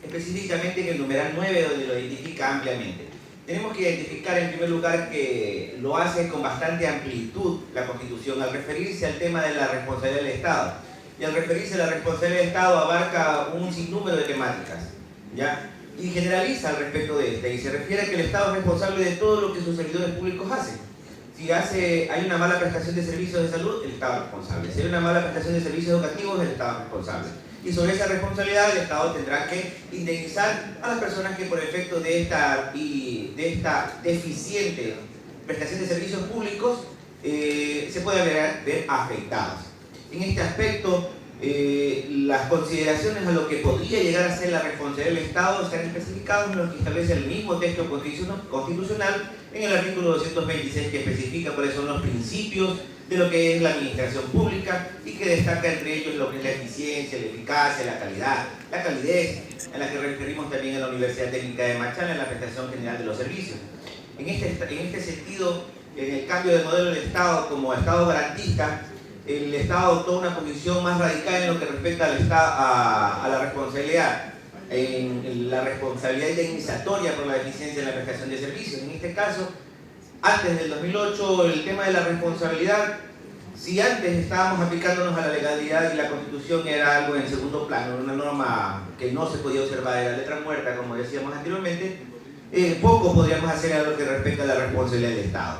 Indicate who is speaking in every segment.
Speaker 1: específicamente en el numeral 9, donde lo identifica ampliamente. Tenemos que identificar en primer lugar que lo hace con bastante amplitud la Constitución al referirse al tema de la responsabilidad del Estado. Y al referirse a la responsabilidad del Estado abarca un sinnúmero de temáticas, ¿ya? Y generaliza al respecto de esta, y se refiere a que el Estado es responsable de todo lo que sus servidores públicos hacen. Si hay una mala prestación de servicios de salud, el Estado es responsable. Si hay una mala prestación de servicios educativos, el Estado es responsable. Y sobre esa responsabilidad, el Estado tendrá que indemnizar a las personas que por efecto de esta deficiente prestación de servicios públicos se pueden ver afectados. En este aspecto, las consideraciones a lo que podría llegar a ser la responsabilidad del Estado están especificadas en lo que establece el mismo texto constitucional en el artículo 226, que especifica cuáles son los principios de lo que es la administración pública y que destaca entre ellos lo que es la eficiencia, la eficacia, la calidad, la calidez, en la que referimos también a la Universidad Técnica de Machala en la prestación general de los servicios. En este sentido, en el cambio de modelo del Estado como Estado garantista, el Estado adoptó una posición más radical en lo que respecta a la responsabilidad, en la responsabilidad indemnizatoria por la deficiencia en la prestación de servicios. En este caso, antes del 2008, el tema de la responsabilidad, si antes estábamos aplicándonos a la legalidad y la Constitución era algo en segundo plano, una norma que no se podía observar, era letra muerta, como decíamos anteriormente, poco podríamos hacer a lo que respecta a la responsabilidad del Estado.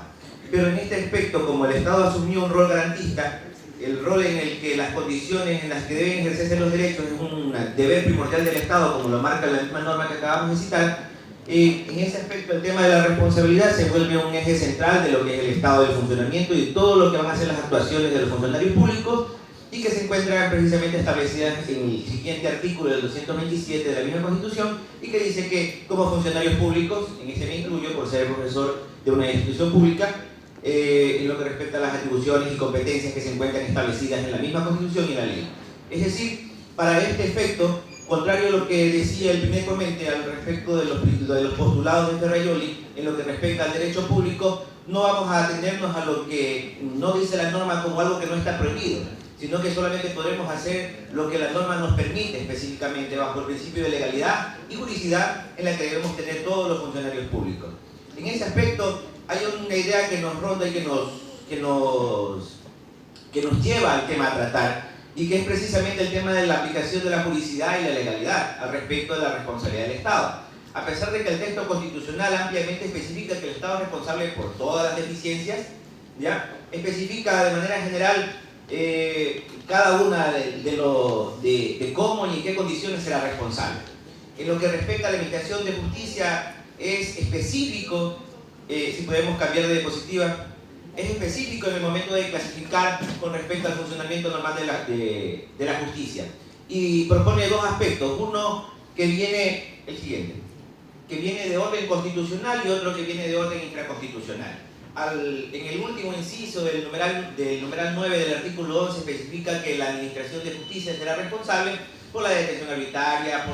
Speaker 1: Pero en este aspecto, como el Estado asumió un rol garantista, el rol en el que las condiciones en las que deben ejercerse los derechos es un deber primordial del Estado, como lo marca la misma norma que acabamos de citar, en ese aspecto el tema de la responsabilidad se vuelve un eje central de lo que es el estado del funcionamiento y de todo lo que van a ser las actuaciones de los funcionarios públicos, y que se encuentran precisamente establecidas en el siguiente artículo del 227 de la misma Constitución, y que dice que como funcionarios públicos, en este me incluyo por ser profesor de una institución pública, en lo que respecta a las atribuciones y competencias que se encuentran establecidas en la misma Constitución y en la ley. Es decir, para este efecto, contrario a lo que decía el primer comente al respecto de los postulados de Ferraioli, en lo que respecta al derecho público, no vamos a atendernos a lo que no dice la norma como algo que no está prohibido, sino que solamente podremos hacer lo que la norma nos permite específicamente bajo el principio de legalidad y juridicidad en la que debemos tener todos los funcionarios públicos. En ese aspecto hay una idea que nos ronda y que nos lleva al tema a tratar, y que es precisamente el tema de la aplicación de la juridicidad y la legalidad al respecto de la responsabilidad del Estado. A pesar de que el texto constitucional ampliamente especifica que el Estado es responsable por todas las deficiencias, ¿ya? Especifica de manera general cada una de cómo y en qué condiciones será responsable. En lo que respecta a la administración de justicia, es específico, si podemos cambiar de diapositiva, es específico en el momento de clasificar con respecto al funcionamiento normal de la justicia. Y propone dos aspectos, uno que viene, el siguiente, que viene de orden constitucional y otro que viene de orden infraconstitucional. En el último inciso del numeral 9 del artículo 11 especifica que la administración de justicia será responsable por la detención arbitraria,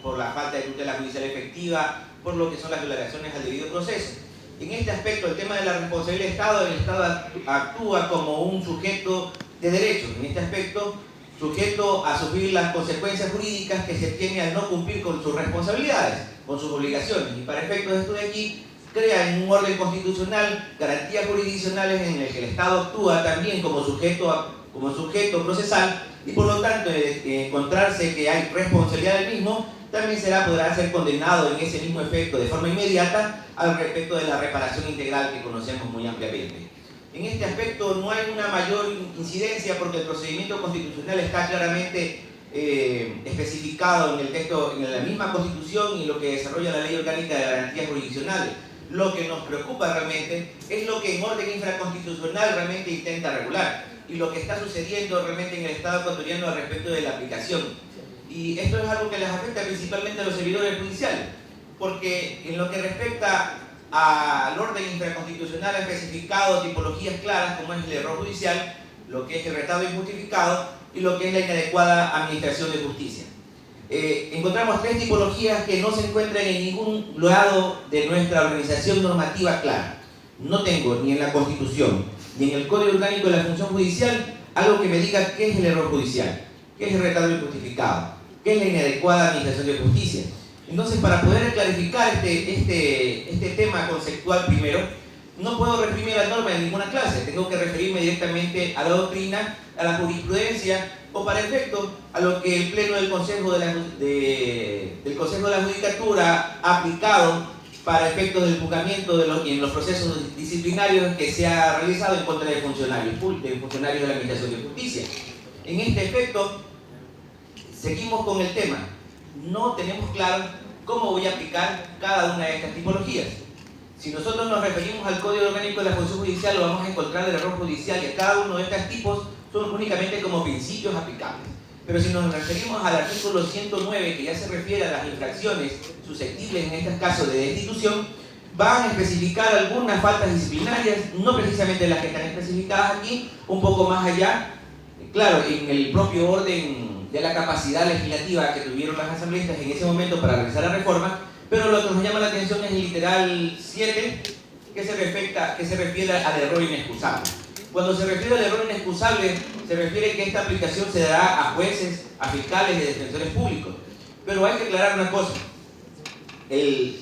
Speaker 1: por la falta de tutela judicial efectiva, por lo que son las violaciones al debido proceso. En este aspecto, el tema de la responsabilidad del Estado, el Estado actúa como un sujeto de derechos. En este aspecto, sujeto a sufrir las consecuencias jurídicas que se tiene al no cumplir con sus responsabilidades, con sus obligaciones. Y para efectos de esto de aquí, crea en un orden constitucional garantías jurisdiccionales en el que el Estado actúa también como sujeto procesal, y por lo tanto, encontrarse que hay responsabilidad del mismo, también podrá ser condenado en ese mismo efecto de forma inmediata al respecto de la reparación integral que conocemos muy ampliamente. En este aspecto no hay una mayor incidencia porque el procedimiento constitucional está claramente especificado en el texto, en la misma Constitución y lo que desarrolla la Ley Orgánica de Garantías Jurisdiccionales. Lo que nos preocupa realmente es lo que en orden infraconstitucional realmente intenta regular y lo que está sucediendo realmente en el Estado ecuatoriano al respecto de la aplicación. Y esto es algo que les afecta principalmente a los servidores judiciales, porque en lo que respecta al orden infraconstitucional ha especificado tipologías claras como es el error judicial, lo que es el retardo injustificado y lo que es la inadecuada administración de justicia. Encontramos tres tipologías que no se encuentran en ningún lado de nuestra organización normativa clara. No tengo ni en la Constitución ni en el Código Orgánico de la Función Judicial algo que me diga qué es el error judicial, qué es el retardo injustificado, qué es la inadecuada administración de justicia. Entonces, para poder clarificar este tema conceptual primero, no puedo referirme a la norma en ninguna clase, tengo que referirme directamente a la doctrina, a la jurisprudencia, o para efecto a lo que el Pleno del Consejo de la Judicatura ha aplicado para efectos del juzgamiento en los procesos disciplinarios que se ha realizado en contra de funcionarios de la Administración de Justicia. En este efecto, seguimos con el tema. No tenemos claro cómo voy a aplicar cada una de estas tipologías. Si nosotros nos referimos al Código Orgánico de la Función Judicial, lo vamos a encontrar el error judicial, y cada uno de estos tipos son únicamente como principios aplicables. Pero si nos referimos al artículo 109, que ya se refiere a las infracciones susceptibles en este caso de destitución, van a especificar algunas faltas disciplinarias, no precisamente las que están especificadas aquí, un poco más allá, claro, en el propio orden de la capacidad legislativa que tuvieron las asambleístas en ese momento para realizar la reforma, pero lo que nos llama la atención es el literal 7, que se refiere al error inexcusable. Cuando se refiere al error inexcusable, se refiere que esta aplicación se dará a jueces, a fiscales y a defensores públicos. Pero hay que aclarar una cosa. El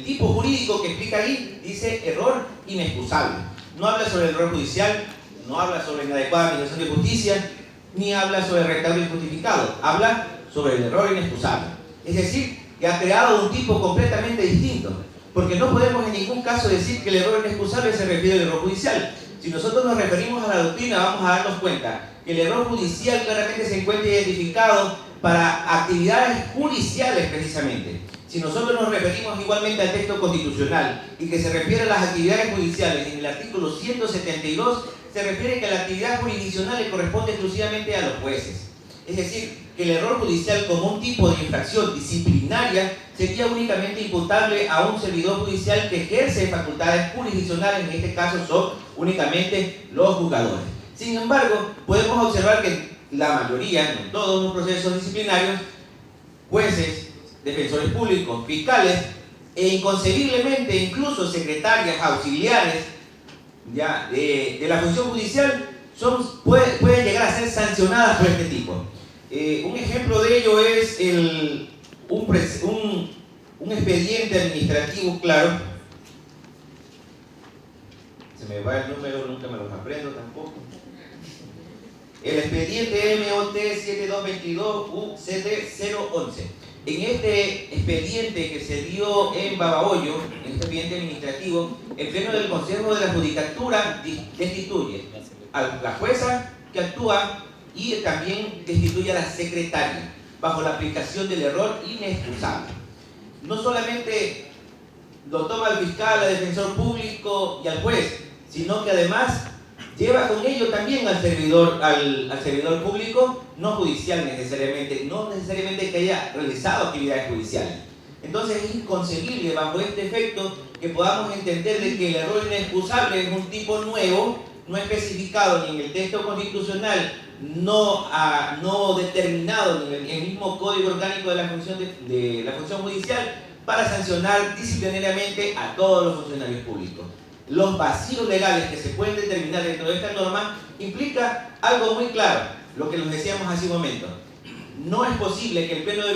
Speaker 1: tipo jurídico que explica ahí dice error inexcusable. No habla sobre el error judicial, no habla sobre inadecuada administración de justicia, ni habla sobre retardo injustificado. Habla sobre el error inexcusable. Es decir, que ha creado un tipo completamente distinto. Porque no podemos en ningún caso decir que el error inexcusable se refiere al error judicial. Si nosotros nos referimos a la doctrina, vamos a darnos cuenta que el error judicial claramente se encuentra identificado para actividades judiciales precisamente. Si nosotros nos referimos igualmente al texto constitucional y que se refiere a las actividades judiciales, en el artículo 172 se refiere que la actividad jurisdiccional le corresponde exclusivamente a los jueces. Es decir, que el error judicial como un tipo de infracción disciplinaria sería únicamente imputable a un servidor judicial que ejerce facultades jurisdiccionales, en este caso son únicamente los juzgadores. Sin embargo, podemos observar que la mayoría, en todos los procesos disciplinarios, jueces, defensores públicos, fiscales e inconcebiblemente incluso secretarias auxiliares de la función judicial pueden llegar a ser sancionadas por este tipo. Un ejemplo de ello es un expediente administrativo, claro. Se me va el número, nunca me los aprendo tampoco. El expediente MOT 7222 UCD 011. En este expediente que se dio en Babahoyo, en este expediente administrativo, el Pleno del Consejo de la Judicatura destituye a la jueza que actúa y también destituye a la secretaria bajo la aplicación del error inexcusable. No solamente lo toma el fiscal, al defensor público y al juez, sino que además lleva con ello también al servidor público, no judicial necesariamente, no necesariamente que haya realizado actividades judiciales. Entonces es inconcebible bajo este efecto que podamos entender de que el error inexcusable es un tipo nuevo, no especificado ni en el texto constitucional, no determinado ni en el mismo Código Orgánico de la Función Judicial, para sancionar disciplinariamente a todos los funcionarios públicos. Los vacíos legales que se pueden determinar dentro de esta norma implica algo muy claro, lo que les decíamos hace un momento. No es posible que el Pleno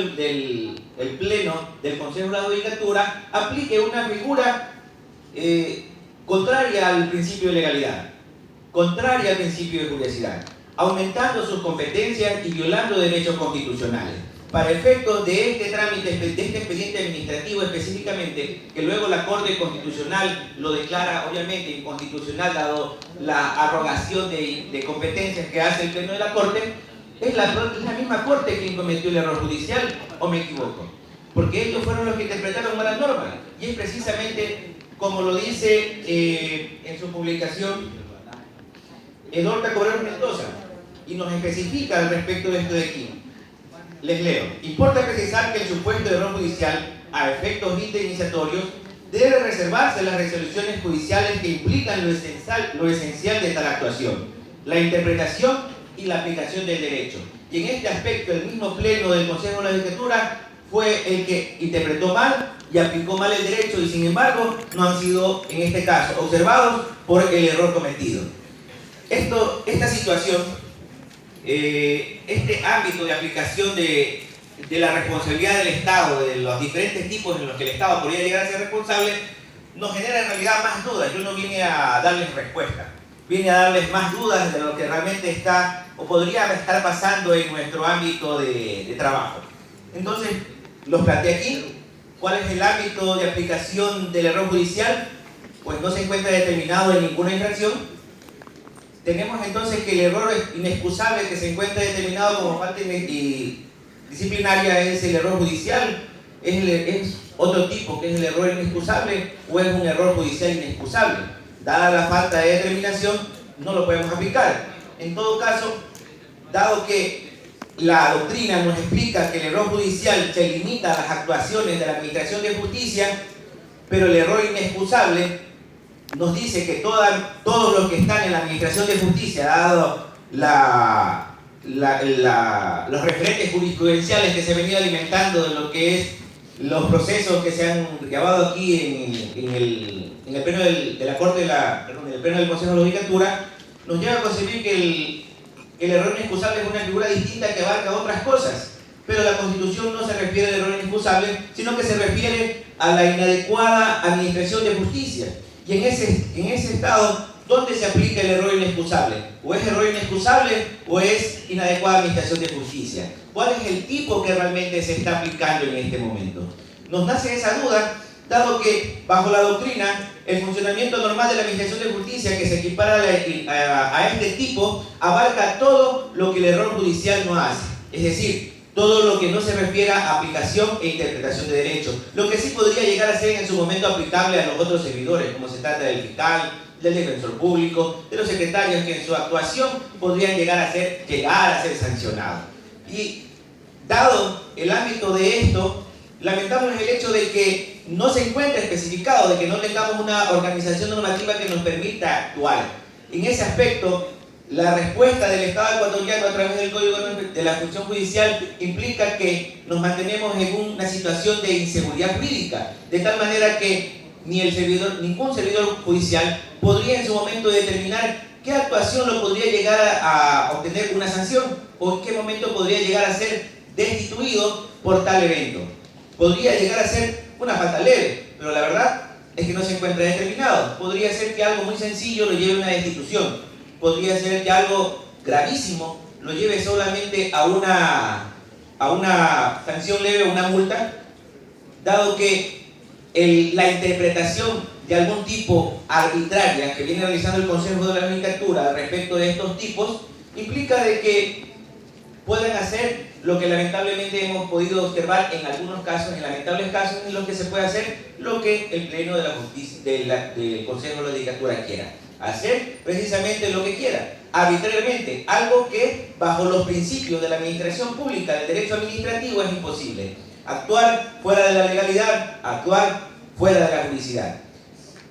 Speaker 1: del Consejo de la Judicatura aplique una figura contraria al principio de legalidad, contraria al principio de curiosidad, aumentando sus competencias y violando derechos constitucionales. Para efectos de este trámite, de este expediente administrativo específicamente, que luego la Corte Constitucional lo declara obviamente inconstitucional dado la arrogación de competencias que hace el Pleno de la Corte, es la misma Corte quien cometió el error judicial, ¿o me equivoco? Porque ellos fueron los que interpretaron mal la norma, y es precisamente como lo dice en su publicación Edorta Cabrera Mendoza, y nos especifica al respecto de esto de aquí. Les leo. Importa precisar que el supuesto de error judicial, a efectos indemnizatorios, debe reservarse las resoluciones judiciales que implican lo esencial de tal actuación, la interpretación y la aplicación del derecho. Y en este aspecto, el mismo Pleno del Consejo de la Judicatura fue el que interpretó mal y aplicó mal el derecho, y sin embargo no han sido, en este caso, observados por el error cometido. Esta situación, este ámbito de aplicación de de la responsabilidad del Estado, de los diferentes tipos en los que el Estado podría llegar a ser responsable, nos genera en realidad más dudas. Yo no vine a darles respuesta, vine a darles más dudas de lo que realmente está o podría estar pasando en nuestro ámbito de trabajo. Entonces, los planteé aquí. ¿Cuál es el ámbito de aplicación del error judicial? Pues no se encuentra determinado en ninguna infracción. Tenemos entonces que el error inexcusable que se encuentra determinado como falta disciplinaria es el error judicial, es otro tipo que es el error inexcusable o es un error judicial inexcusable. Dada la falta de determinación, no lo podemos aplicar. En todo caso, dado que la doctrina nos explica que el error judicial se limita a las actuaciones de la Administración de Justicia, pero el error inexcusable nos dice que todos los que están en la Administración de Justicia, dado los referentes jurisprudenciales que se han venido alimentando de lo que es los procesos que se han llevado aquí en el pleno de la Corte, en el pleno del Consejo de la Judicatura, nos lleva a concebir que el error inexcusable es una figura distinta que abarca otras cosas, pero la Constitución no se refiere al error inexcusable, sino que se refiere a la inadecuada administración de justicia. Y en ese estado, ¿dónde se aplica el error inexcusable? ¿O es error inexcusable o es inadecuada administración de justicia? ¿Cuál es el tipo que realmente se está aplicando en este momento? Nos nace esa duda, dado que bajo la doctrina el funcionamiento normal de la Administración de Justicia, que se equipara a este tipo, abarca todo lo que el error judicial no hace. Es decir, todo lo que no se refiere a aplicación e interpretación de derechos. Lo que sí podría llegar a ser en su momento aplicable a los otros servidores, como se trata del fiscal, del defensor público, de los secretarios que en su actuación podrían llegar a ser sancionados. Y dado el ámbito de esto, lamentamos el hecho de que no se encuentre especificado, de que no tengamos una organización normativa que nos permita actuar. En ese aspecto, la respuesta del Estado ecuatoriano a través del Código de la Función Judicial implica que nos mantenemos en una situación de inseguridad jurídica, de tal manera que ningún servidor judicial podría en su momento determinar qué actuación lo podría llegar a obtener una sanción o en qué momento podría llegar a ser destituido por tal evento. Podría llegar a ser una falta leve, pero la verdad es que no se encuentra determinado. Podría ser que algo muy sencillo lo lleve a una destitución. Podría ser que algo gravísimo lo lleve solamente a una sanción leve o una multa, dado que la interpretación de algún tipo arbitraria que viene realizando el Consejo de la Judicatura respecto de estos tipos implica de que puedan hacer lo que lamentablemente hemos podido observar en algunos casos, en lamentables casos en los que se puede hacer lo que el Pleno de la Justicia, del Consejo de la Judicatura quiera. Hacer precisamente lo que quiera, arbitrariamente, algo que bajo los principios de la administración pública, del derecho administrativo, es imposible. Actuar fuera de la legalidad, actuar fuera de la juridicidad.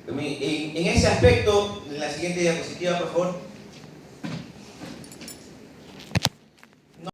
Speaker 1: En ese aspecto, en la siguiente diapositiva, por favor.